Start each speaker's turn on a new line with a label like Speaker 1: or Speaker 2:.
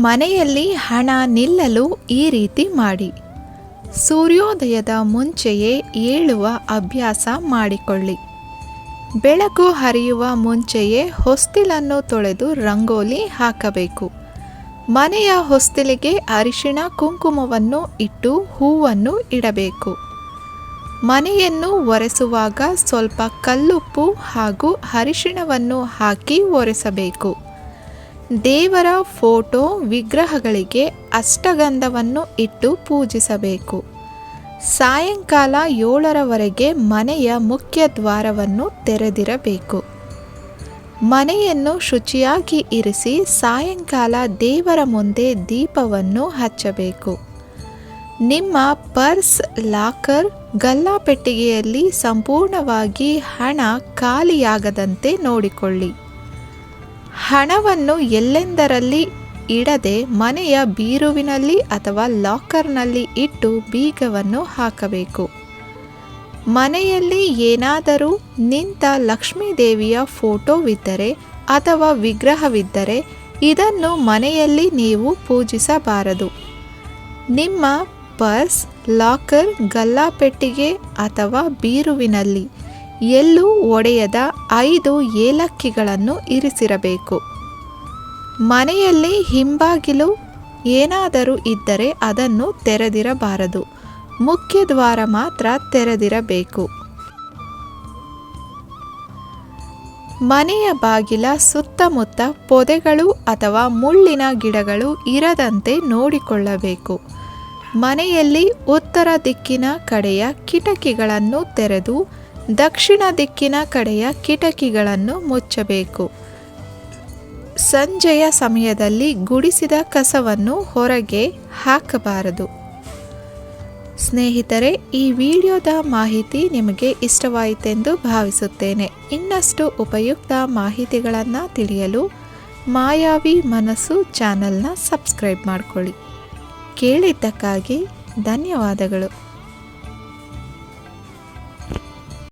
Speaker 1: ಮನೆಯಲ್ಲಿ ಹಣ ನಿಲ್ಲಲು ಈ ರೀತಿ ಮಾಡಿ. ಸೂರ್ಯೋದಯದ ಮುಂಚೆಯೇ ಏಳುವ ಅಭ್ಯಾಸ ಮಾಡಿಕೊಳ್ಳಿ. ಬೆಳಕು ಹರಿಯುವ ಮುಂಚೆಯೇ ಹೊಸ್ತಿಲನ್ನು ತೊಳೆದು ರಂಗೋಲಿ ಹಾಕಬೇಕು. ಮನೆಯ ಹೊಸ್ತಿಲಿಗೆ ಅರಿಶಿಣ ಕುಂಕುಮವನ್ನು ಇಟ್ಟು ಹೂವನ್ನು ಇಡಬೇಕು. ಮನೆಯನ್ನು ಒರೆಸುವಾಗ ಸ್ವಲ್ಪ ಕಲ್ಲುಪ್ಪು ಹಾಗೂ ಅರಿಶಿಣವನ್ನು ಹಾಕಿ ಒರೆಸಬೇಕು. ದೇವರ ಫೋಟೋ ವಿಗ್ರಹಗಳಿಗೆ ಅಷ್ಟಗಂಧವನ್ನು ಇಟ್ಟು ಪೂಜಿಸಬೇಕು. ಸಾಯಂಕಾಲ 7ರವರೆಗೆ ಮನೆಯ ಮುಖ್ಯ ದ್ವಾರವನ್ನು ತೆರೆದಿರಬೇಕು. ಮನೆಯನ್ನು ಶುಚಿಯಾಗಿ ಇರಿಸಿ ಸಾಯಂಕಾಲ ದೇವರ ಮುಂದೆ ದೀಪವನ್ನು ಹಚ್ಚಬೇಕು. ನಿಮ್ಮ ಪರ್ಸ್, ಲಾಕರ್, ಗಲ್ಲಾಪೆಟ್ಟಿಗೆಯಲ್ಲಿ ಸಂಪೂರ್ಣವಾಗಿ ಹಣ ಖಾಲಿಯಾಗದಂತೆ ನೋಡಿಕೊಳ್ಳಿ. ಹಣವನ್ನು ಎಲ್ಲೆಂದರಲ್ಲಿ ಇಡದೆ ಮನೆಯ ಬೀರುವಿನಲ್ಲಿ ಅಥವಾ ಲಾಕರ್ನಲ್ಲಿ ಇಟ್ಟು ಬೀಗವನ್ನು ಹಾಕಬೇಕು. ಮನೆಯಲ್ಲಿ ಏನಾದರೂ ನಿಂತ ಲಕ್ಷ್ಮೀದೇವಿಯ ಫೋಟೋವಿದ್ದರೆ ಅಥವಾ ವಿಗ್ರಹವಿದ್ದರೆ ಇದನ್ನು ಮನೆಯಲ್ಲಿ ನೀವು ಪೂಜಿಸಬಾರದು. ನಿಮ್ಮ ಪರ್ಸ್, ಲಾಕರ್, ಗಲ್ಲಾಪೆಟ್ಟಿಗೆ ಅಥವಾ ಬೀರುವಿನಲ್ಲಿ ಎಲ್ಲೂ ಒಡೆಯದ 5 ಏಲಕ್ಕಿಗಳನ್ನು ಇರಿಸಿರಬೇಕು. ಮನೆಯಲ್ಲಿ ಹಿಂಬಾಗಿಲು ಏನಾದರೂ ಇದ್ದರೆ ಅದನ್ನು ತೆರೆದಿರಬಾರದು. ಮುಖ್ಯ ದ್ವಾರ ಮಾತ್ರ ತೆರೆದಿರಬೇಕು. ಮನೆಯ ಬಾಗಿಲ ಸುತ್ತಮುತ್ತ ಪೊದೆಗಳು ಅಥವಾ ಮುಳ್ಳಿನ ಗಿಡಗಳು ಇರದಂತೆ ನೋಡಿಕೊಳ್ಳಬೇಕು. ಮನೆಯಲ್ಲಿ ಉತ್ತರ ದಿಕ್ಕಿನ ಕಡೆಯ ಕಿಟಕಿಗಳನ್ನು ತೆರೆದು ದಕ್ಷಿಣ ದಿಕ್ಕಿನ ಕಡೆಯ ಕಿಟಕಿಗಳನ್ನು ಮುಚ್ಚಬೇಕು. ಸಂಜೆಯ ಸಮಯದಲ್ಲಿ ಗುಡಿಸಿದ ಕಸವನ್ನು ಹೊರಗೆ ಹಾಕಬಾರದು. ಸ್ನೇಹಿತರೆ, ಈ ವಿಡಿಯೋದ ಮಾಹಿತಿ ನಿಮಗೆ ಇಷ್ಟವಾಯಿತೆಂದು ಭಾವಿಸುತ್ತೇನೆ. ಇನ್ನಷ್ಟು ಉಪಯುಕ್ತ ಮಾಹಿತಿಗಳನ್ನು ತಿಳಿಯಲು ಮಾಯಾವಿ ಮನಸ್ಸು ಚಾನಲ್ನ ಸಬ್ಸ್ಕ್ರೈಬ್ ಮಾಡಿಕೊಳ್ಳಿ. ಕೇಳಿದ್ದಕ್ಕಾಗಿ ಧನ್ಯವಾದಗಳು.